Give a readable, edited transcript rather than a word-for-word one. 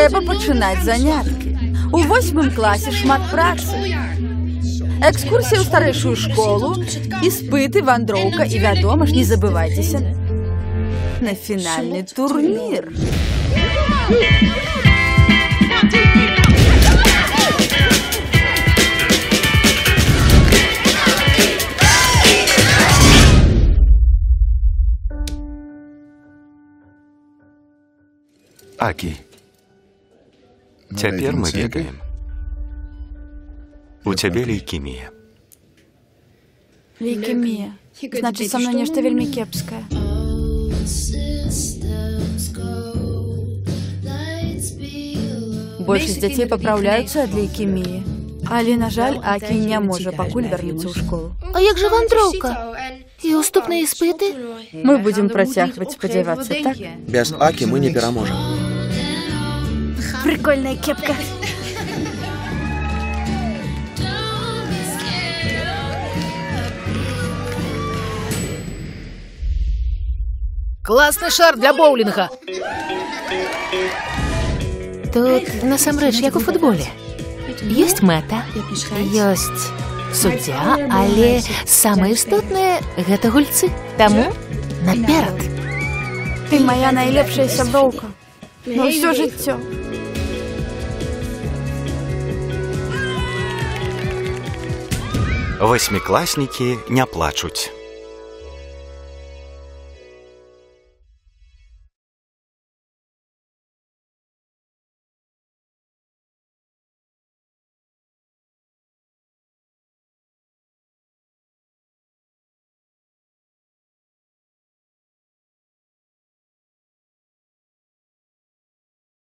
Трэба пачынаць заняткі. У 8 класе шмат працы. Экскурсія ў старэйшую школу, іспыты, вандроўка і, вядома ж, не забывайцеся на фінальны турнір. Акі, цяпер мы ведаем. У цябе лейкемія. Лейкемія. Значыць, са мной нешта вельмі кепскае. Большасць дзяцей папраўляюцца ад лейкеміі. Але, на жаль, Акі не можа пакуль вярнуцца ў школу. А як жа вандроўка? І уступныя іспыты? Мы будзем працягваць спадзявацца, так? Без Акі мы не пераможам. Прикольная кепка. Класны шар для боулінга. Тут, насамрэч, як у футболе. Ёсць мэта, ёсць суддзя, але самае істотнае – гэта гульцы. Таму наперад. Ты моя найлепшая сяброўка. На ўсё жыццё. Восьмікласнікі не плачуць.